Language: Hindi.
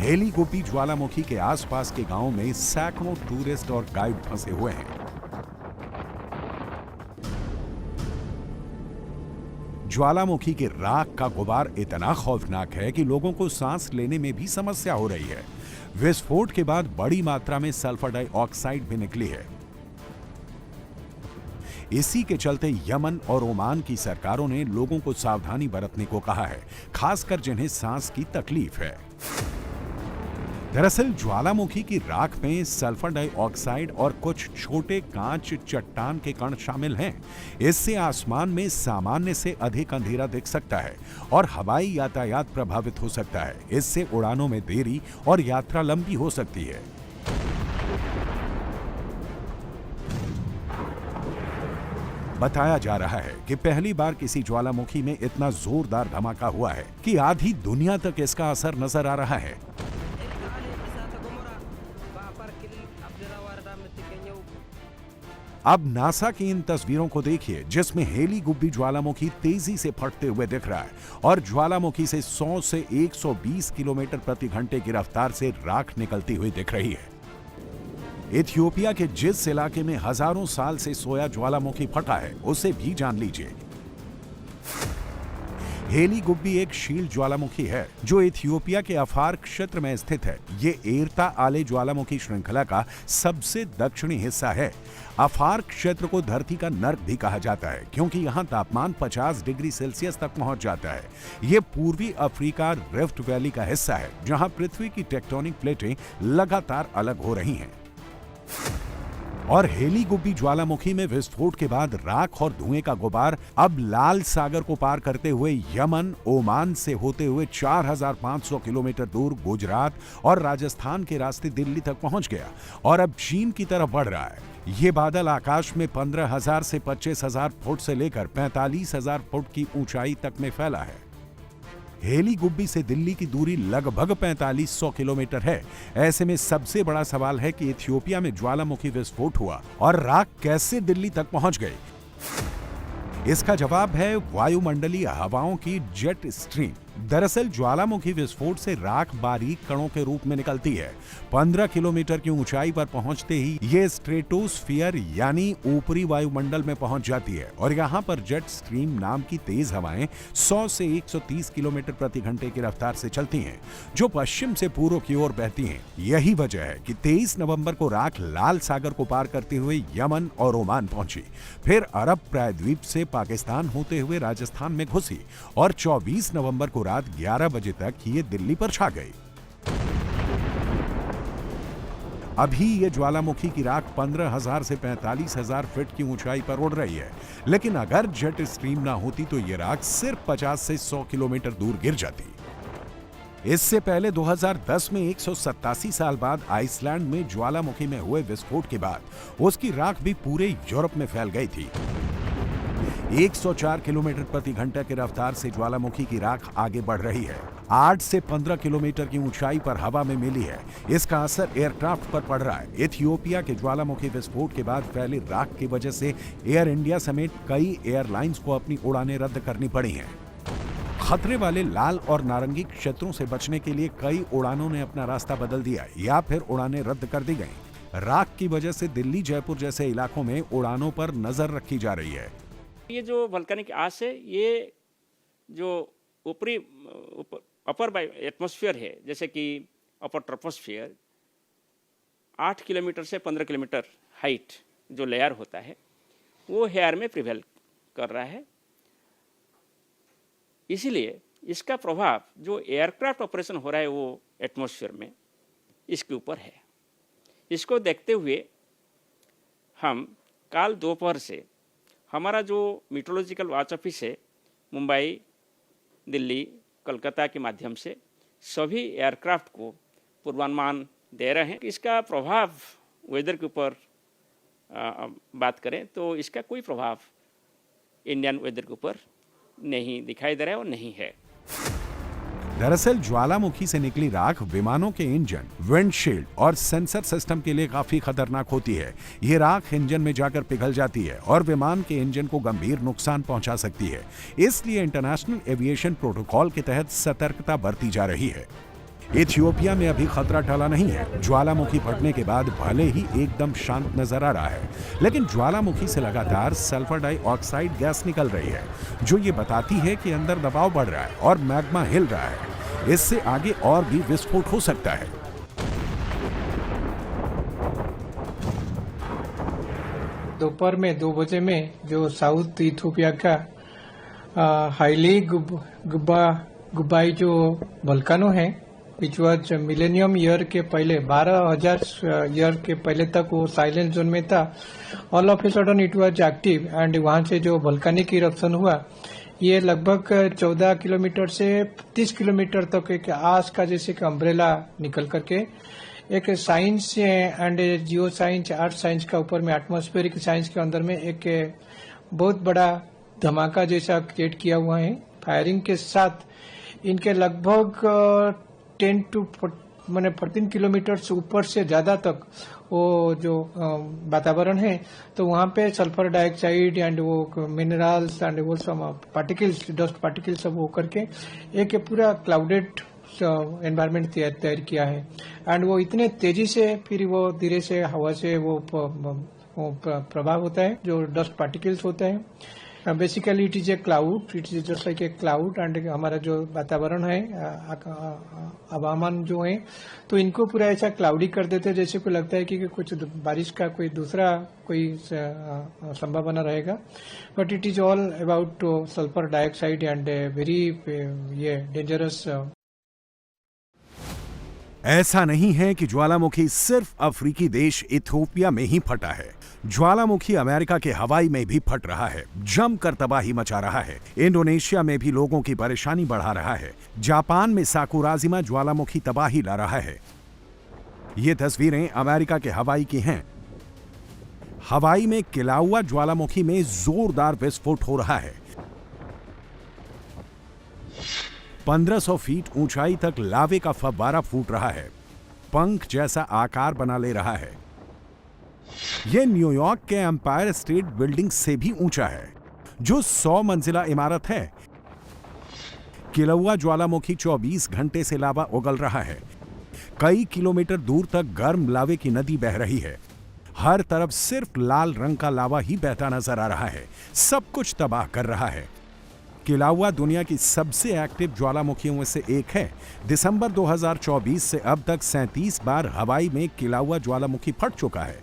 हेली गुब्बी ज्वालामुखी के आसपास के गांवों में सैकड़ों टूरिस्ट और गाइड फंसे हुए हैं। ज्वालामुखी की राख का गुबार इतना खौफनाक है कि लोगों को सांस लेने में भी समस्या हो रही है। विस्फोट के बाद बड़ी मात्रा में सल्फर डाइऑक्साइड भी निकली है। इसी के चलते यमन और ओमान की सरकारों ने लोगों को सावधानी बरतने को कहा है, खासकर जिन्हें सांस की तकलीफ है। दरअसल ज्वालामुखी की राख में सल्फर डाइऑक्साइड और कुछ छोटे कांच चट्टान के कण शामिल हैं। इससे आसमान में सामान्य से अधिक अंधेरा दिख सकता है और हवाई यातायात प्रभावित हो सकता है। इससे उड़ानों में देरी और यात्रा लंबी हो सकती है। बताया जा रहा है कि पहली बार किसी ज्वालामुखी में इतना जोरदार धमाका हुआ है कि आधी दुनिया तक इसका असर नजर आ रहा है। अब नासा की इन तस्वीरों को देखिए, जिसमें हेली गुब्बी ज्वालामुखी तेजी से फटते हुए दिख रहा है और ज्वालामुखी से 100 से 120 किलोमीटर प्रति घंटे की रफ्तार से राख निकलती हुई दिख रही है। इथियोपिया के जिस इलाके में हजारों साल से सोया ज्वालामुखी फटा है, उसे भी जान लीजिए। हेली गुब्बी एक शील्ड ज्वालामुखी है जो इथियोपिया के अफार क्षेत्र में स्थित है। ये एर्ता आले ज्वालामुखी श्रृंखला का सबसे दक्षिणी हिस्सा है। अफार क्षेत्र को धरती का नर्क भी कहा जाता है, क्योंकि यहाँ तापमान 50 डिग्री सेल्सियस तक पहुंच जाता है। ये पूर्वी अफ्रीका रिफ्ट वैली का हिस्सा है, जहां पृथ्वी की टेक्टोनिक प्लेटें लगातार अलग हो रही हैं। और हेली गुब्बी ज्वालामुखी में विस्फोट के बाद राख और धुएं का गुबार अब लाल सागर को पार करते हुए यमन, ओमान से होते हुए 4500 किलोमीटर दूर गुजरात और राजस्थान के रास्ते दिल्ली तक पहुंच गया और अब चीन की तरफ बढ़ रहा है। ये बादल आकाश में 15,000 से 25,000 फुट से लेकर 45,000 फुट की ऊंचाई तक में फैला है। हेली गुब्बी से दिल्ली की दूरी लगभग 4500 किलोमीटर है। ऐसे में सबसे बड़ा सवाल है कि इथियोपिया में ज्वालामुखी विस्फोट हुआ और राख कैसे दिल्ली तक पहुंच गई। इसका जवाब है वायुमंडलीय हवाओं की जेट स्ट्रीम। दरअसल ज्वालामुखी विस्फोट से राख बारीक कणों के रूप में निकलती है। 15 किलोमीटर की ऊंचाई पर पहुंचते ही ये स्ट्रेटोस्फीयर यानी ऊपरी वायुमंडल में पहुंच जाती है और यहाँ पर जेट स्ट्रीम नाम की तेज हवाएं 100 से 130 किलोमीटर प्रति घंटे की रफ्तार से चलती हैं, जो पश्चिम से पूर्व की ओर बहती हैं। यही वजह है कि 23 नवंबर को राख लाल सागर को पार करते हुए यमन और ओमान पहुंची, फिर अरब प्रायद्वीप से पाकिस्तान होते हुए राजस्थान में घुसी और 24 नवंबर को रात 11 बजे तक ये दिल्ली पर छा गई। अभी ये ज्वालामुखी की राख 15,000 से 45,000 फीट की ऊंचाई पर उड़ रही है, लेकिन अगर जेट स्ट्रीम ना होती तो ये राख सिर्फ 50 से 100 किलोमीटर दूर गिर जाती। इससे पहले 2010 में 187 साल बाद आइसलैंड में ज्वालामुखी में हुए विस्फोट के बाद उसकी राख भी पूरे यूरोप में फैल गई थी। 104 किलोमीटर प्रति घंटे की रफ्तार से ज्वालामुखी की राख आगे बढ़ रही है। 8 से 15 किलोमीटर की ऊंचाई पर हवा में मिली है। इसका असर एयरक्राफ्ट पर पड़ रहा है। इथियोपिया के ज्वालामुखी विस्फोट के बाद फैली राख की वजह से एयर इंडिया समेत कई एयरलाइंस को अपनी उड़ानें रद्द करनी पड़ी हैं। खतरे वाले लाल और नारंगी क्षेत्रों से बचने के लिए कई उड़ानों ने अपना रास्ता बदल दिया या फिर उड़ानें रद्द कर दी गईं। राख की वजह से दिल्ली, जयपुर जैसे इलाकों में उड़ानों पर नजर रखी जा रही है। ये जो वल्केनिक आश है, ये जो ऊपरी अपर एटमॉस्फेयर है, जैसे कि अपर ट्रोपोस्फेयर, 8 किलोमीटर से 15 किलोमीटर हाइट जो लेयर होता है, वो हेयर में प्रिवेल कर रहा है। इसीलिए इसका प्रभाव जो एयरक्राफ्ट ऑपरेशन हो रहा है वो एटमॉस्फेयर में, इसके ऊपर है। इसको देखते हुए हम कल दोपहर से हमारा जो मीटरोलॉजिकल वॉच ऑफिस है, मुंबई, दिल्ली, कलकत्ता के माध्यम से सभी एयरक्राफ्ट को पूर्वानुमान दे रहे हैं। इसका प्रभाव वेदर के ऊपर बात करें तो इसका कोई प्रभाव इंडियन वेदर के ऊपर नहीं दिखाई दे रहा है और नहीं है। दरअसल ज्वालामुखी से निकली राख विमानों के इंजन, विंडशील्ड और सेंसर सिस्टम के लिए काफी खतरनाक होती है। ये राख इंजन में जाकर पिघल जाती है और विमान के इंजन को गंभीर नुकसान पहुंचा सकती है। इसलिए इंटरनेशनल एविएशन प्रोटोकॉल के तहत सतर्कता बरती जा रही है। इथियोपिया में अभी खतरा टला नहीं है। ज्वालामुखी फटने के बाद भले ही एकदम शांत नजर आ रहा है, लेकिन ज्वालामुखी से लगातार सल्फर डाइऑक्साइड गैस निकल रही है, जो ये बताती है कि अंदर दबाव बढ़ रहा है और मैग्मा हिल रहा है। इससे आगे और भी विस्फोट हो सकता है। दोपहर में 2 बजे में जो साउथ इथियोपिया का हाईली गुबाई जो वोल्केनो है, विच वॉज मिलेनियम ईयर के पहले 12,000 ईयर के पहले तक वो साइलेंट जोन में था। All of a sudden it was active and वहां से जो वोल्केनिक इरप्शन हुआ, ये लगभग 14 किलोमीटर से 30 किलोमीटर तक एक आस का जैसे कि अम्ब्रेला निकल करके एक science and geo science, earth science का ऊपर में एटमॉस्फेरिक साइंस के अंदर में एक बहुत बड़ा धमाका जैसा क्रिएट किया हुआ है। फायरिंग के साथ इनके लगभग 10 to 14 किलोमीटर से ऊपर से ज्यादा तक वो जो वातावरण है, तो वहां पे सल्फर डाइऑक्साइड एंड वो मिनरल्स एंड वो सब पार्टिकल्स, डस्ट पार्टिकल्स सब होकर के एक पूरा क्लाउडेड एनवायरमेंट तैयार किया है। एंड वो इतने तेजी से फिर वो धीरे से हवा से वो प्रभाव होता है, जो डस्ट पार्टिकल्स होता है। Basically it is a cloud, it is just like a cloud and हमारा जो वातावरण है, हवामान जो है, तो इनको पूरा ऐसा क्लाउडी कर देते हैं जैसे को लगता है कि कुछ बारिश का कोई दूसरा कोई संभावना रहेगा। But it is all about sulphur dioxide and very ये डेंजरस। ऐसा नहीं है कि ज्वालामुखी सिर्फ अफ्रीकी देश इथियोपिया में ही फटा है। ज्वालामुखी अमेरिका के हवाई में भी फट रहा है, जमकर तबाही मचा रहा है। इंडोनेशिया में भी लोगों की परेशानी बढ़ा रहा है। जापान में साकुराजिमा ज्वालामुखी तबाही ला रहा है। ये तस्वीरें अमेरिका के हवाई की हैं। हवाई में किलाउआ ज्वालामुखी में जोरदार विस्फोट हो रहा है। 1500 फीट ऊंचाई तक लावे का फव्वारा फूट रहा है, पंख जैसा आकार बना ले रहा है। यह न्यूयॉर्क के एम्पायर स्टेट बिल्डिंग से भी ऊंचा है, जो 100 मंजिला इमारत है। किलाउआ ज्वालामुखी 24 घंटे से लावा उगल रहा है। कई किलोमीटर दूर तक गर्म लावे की नदी बह रही है। हर तरफ सिर्फ लाल रंग का लावा ही बहता नजर आ रहा है, सब कुछ तबाह कर रहा है। किलाउआ दुनिया की सबसे एक्टिव ज्वालामुखियों में से एक है। दिसंबर 2024 से अब तक 37 बार हवाई में किलाउआ ज्वालामुखी फट चुका है।